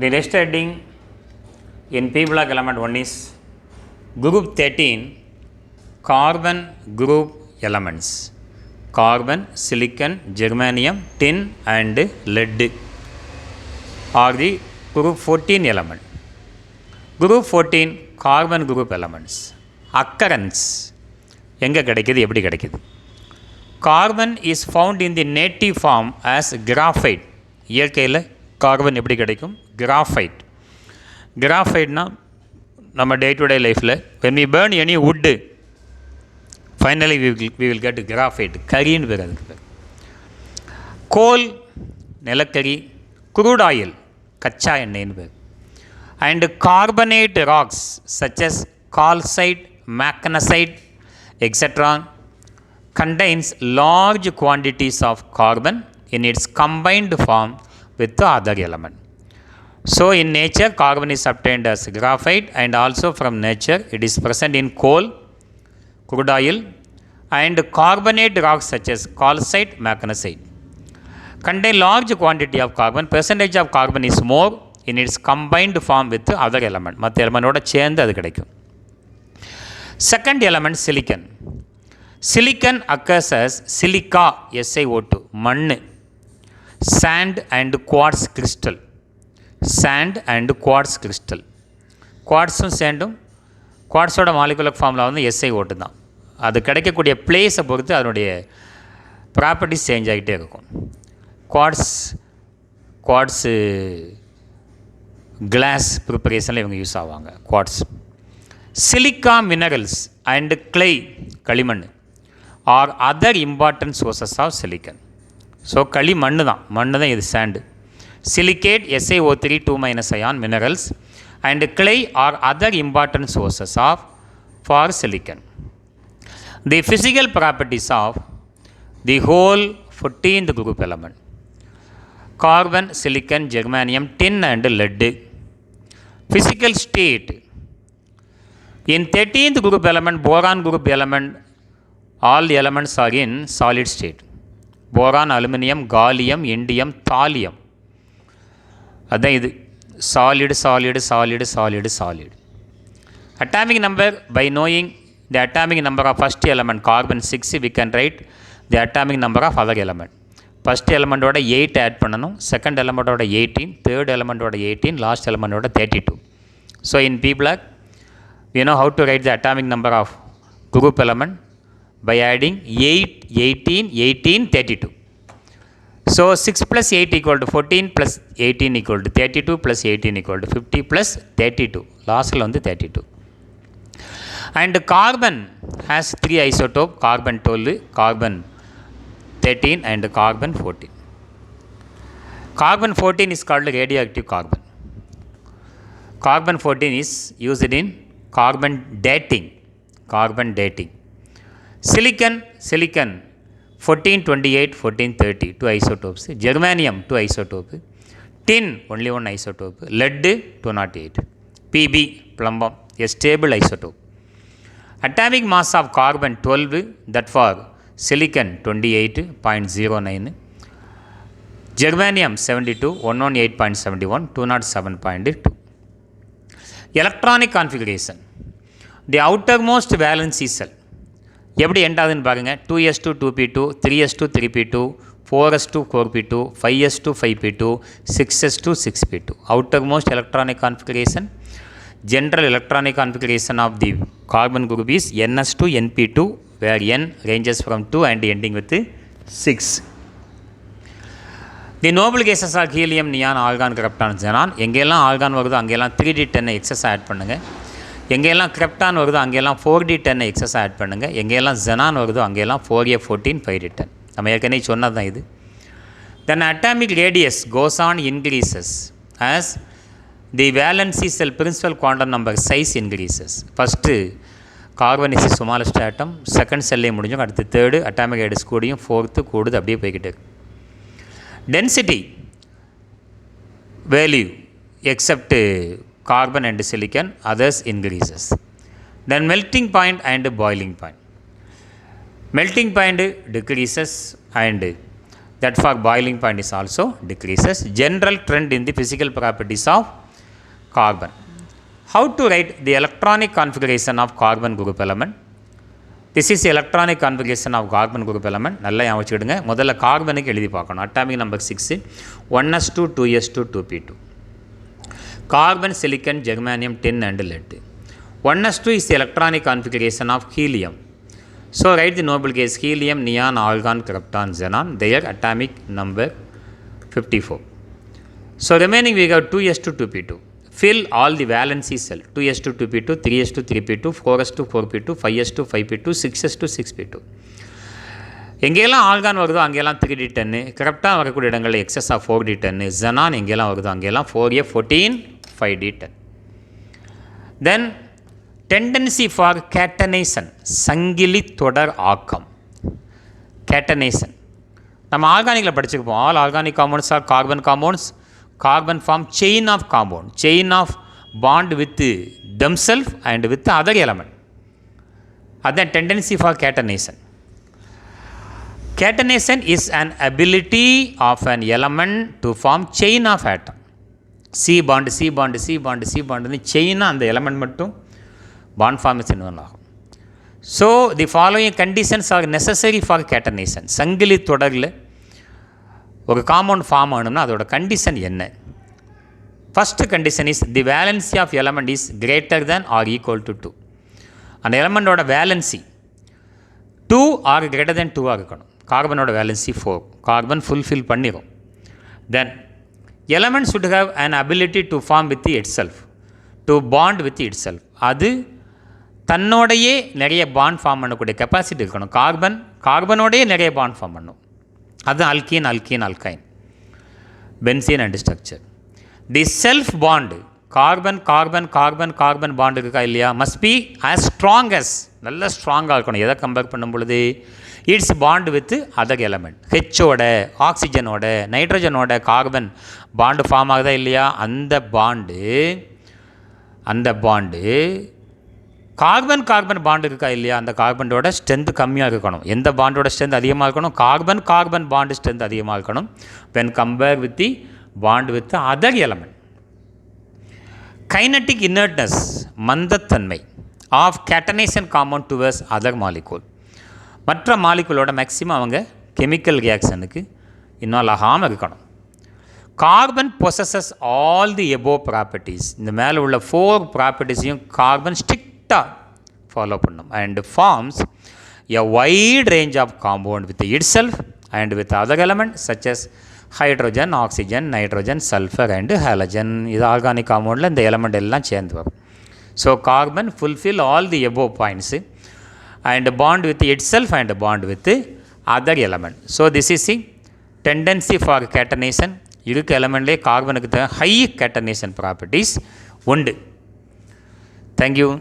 The next heading in P block element 1 is group 13 carbon group elements. Carbon, silicon, germanium, tin and lead are the group 14 element. Group 14 carbon group elements. Occurrence எங்கே கிடைக்குது, எப்படி கிடைக்குது? Carbon is found in the native form as graphite. இயற்கையில் carbon எப்படி கிடைக்கும்? Graphite. கிராஃபைட்னா நம்ம day to day லைஃப்பில் when we burn any wood finally we will get graphite. கரின்னு பேர் அதுக்கு பேர். கோல் நிலக்கரி, குரூட் ஆயில் கச்சா எண்ணெய்னு பேர். And carbonate rocks such as calcite, magnesite etc. contains large quantities of carbon in its combined form with the other element. So in nature carbon is obtained as graphite, and also from nature it is present in coal, crude oil and carbonate rocks such as calcite, magnesite. Contain large quantity of carbon. Percentage of carbon is more in its combined form with the other element. மற்ற எலமெண்டோட சேர்ந்து அது கிடைக்கும். Second element silicon. Silicon occurs as silica, SiO2, மண், sand and quartz crystal. Sand and quartz crystal. குவாட்ஸும் சேண்டும் குவாட்ஸோட molecular ஃபார்மில் வந்து SiO2 தான். அது கிடைக்கக்கூடிய பிளேஸை பொறுத்து அதனுடைய ப்ராப்பர்ட்டிஸ் சேஞ்ச் ஆகிட்டே இருக்கும். குவாட்ஸு கிளாஸ் ப்ரிப்பரேஷனில் இவங்க யூஸ் ஆவாங்க. Quartz. Silica minerals and clay, களிமண் are other important sources of silicon. So களிமண் தான் இது sand. Silicate SiO3 2- ion minerals and clay are other important sources of for silicon. The physical properties of the whole 14th group element. Carbon, silicon, germanium, tin and lead. Physical state. In 13th group element, boron group element, all the elements are in solid state. Boron, aluminum, gallium, indium, thallium. That is solid, solid, solid, solid, solid. Atomic number, by knowing the atomic number of first element carbon 6, we can write the atomic number of other element. First element oda 8 add பண்ணனும், second element oda 18, third element oda 18, last element oda 32. So in P block we know how to write the atomic number of group element by adding 8, 18, 18, 32. So 6 plus 8 equal to 14 plus 18 equal to 32 plus 18 equal to 50 plus 32. Last one is 32. And carbon has 3 isotopes, carbon 12, carbon 13 and carbon 14. Carbon 14 is called radioactive carbon. Carbon 14 is used in carbon dating. Silicon 14, 28, 14, 30, 2 isotopes. Germanium 2 isotopes. Tin only 1 isotope. Lead 208. Pb, plumbum, a stable isotope. Atomic mass of carbon 12, that for silicon 28.09, germanium 72, 118.71, 207.2. Electronic configuration. The outermost valency cell எப்படி எண்டாதுன்னு பாருங்கள். 2s2 2p2, 3s2 3p2, 4s2 4p2, 5s2 5p2, 6s2 6p2. Outermost electronic configuration. General electronic configuration of the carbon group is ns2 np2, where n ranges from 2 and ending with 6. The noble gases are helium, neon, argon, krypton, xenon. எங்கெல்லாம் argon வருதோ அங்கெல்லாம் 3d10 excess add பண்ணுங்கள். எங்கெல்லாம் krypton வருதோ அங்கெல்லாம் 4d10 excess add பண்ணுங்கள். எங்கெல்லாம் xenon வருதோ அங்கெல்லாம் 4a14 5d10. நம்ம ஏற்கனவே சொன்னது தான் இது. Then atomic radius goes on increases as the valency cell principal quantum number size increases. First carbon is the smallest atom, second cell முடிஞ்சோம், அடுத்து third atomic radius கூடியும், fourth கூடுது, அப்படியே போய்கிட்டே இருக்கு. Density value except carbon and silicon, others increases. Then melting point and boiling point. Melting point decreases and that for boiling point is also decreases. General trend in the physical properties of carbon. How to write the electronic configuration of carbon group element? This is the electronic configuration of carbon group element. நல்லா ஞாபகம் வச்சுக்கிடுங்க. முதல்ல கார்பனுக்கு எழுதி பார்க்கணும். Atomic number 6 1s2 2s2 2p2. Carbon, silicon, germanium, tin and lead. 1s2 is the electronic configuration of helium. So write the noble gas helium, neon, argon, krypton, xenon. Their atomic number 54. So remaining we have 2s2 2p2. Fill all the valency cell 2s2 2p2, 3s2 3p2, 4s2 4p2, 5s2 5p2, 6s2 6p2. எங்கெல்லாம் ஆல்கான் வருதோ அங்கெல்லாம் 3d10, krypton வரக்கூடிய இடங்களில் excess of 4d10, xenon எங்கெல்லாம் வருதோ அங்கெல்லாம் 4f14 5d10. Then tendency for catenation, சங்கிலி தொடர் ஆக்கம். catenation நம்ம ஆர்கானிக்கில் படிச்சுக்குப்போம். All organic compounds are carbon compounds. Carbon form chain of compound, chain of bond with themselves and with other element. That tendency for catenation. Catenation is an ability of an element to form chain of atom. C bond, C bond, C bond, C bond. Chain and the element mattum bond formation ஆகும். So the following conditions are necessary for catenation. சங்கிலி தொடரில் ஒரு compound form ஆகணும்னா அதோட condition என்ன? First condition is the valency of element is greater than or equal to 2. அந்த எலமெண்டோட valency 2 or greater than 2 இருக்கணும். கார்பனோட வேலன்சி 4. கார்பன் ஃபுல்ஃபில் பண்ணிடும். Then element should have an ability to form with itself, to bond with itself. அது தன்னோடையே நிறைய bond form பண்ணக்கூடிய capacity இருக்கணும். கார்பனோடையே நிறைய பாண்ட் ஃபார்ம் பண்ணும். அது alkene alkene alkyne benzene and structure. The self bond carbon carbon carbon carbon bond இருக்கா இல்லையா, must be as strong as, நல்ல ஸ்ட்ராங்காக இருக்கணும். எதை கம்பேர் பண்ணும் பொழுது it's bond with other element. ஹெச்சோட ஆக்சிஜனோட நைட்ரஜனோட கார்பன் பாண்டு ஃபார்ம் ஆகுதா இல்லையா, அந்த பாண்டு கார்பன் கார்பன் பாண்டு இருக்கா இல்லையா, அந்த கார்பனோட ஸ்ட்ரென்த் கம்மியாக இருக்கணும். எந்த பாண்டோட ஸ்ட்ரென்த் அதிகமாக இருக்கணும்? கார்பன் கார்பன் பாண்டு ஸ்ட்ரென்த் அதிகமாக இருக்கணும் when compared with the bond with the other element. Kinetic inertness, மந்தத்தன்மை of catenation compound towards other molecule. மற்ற மாலிகுலோட மேக்ஸிமம் அவங்க கெமிக்கல் ரியாக்ஷனுக்கு இன்வால்வ் ஆகாமல் இருக்கணும். Carbon possesses all the above properties. இந்த மேலே உள்ள 4 ப்ராப்பர்ட்டிஸையும் கார்பன் follow பண்ணும் and forms a wide range of compound with itself and with other elements such as hydrogen, oxygen, nitrogen, sulfur and halogen. இது organic காம்பவுண்டில் இந்த element எல்லாம் சேர்ந்து வரும். So carbon fulfill all the above points and bond with itself and bond with other element. So this is the tendency for catenation. இருக்க எலமெண்ட்லேயே கார்பனுக்கு high catenation properties உண்டு. Thank you.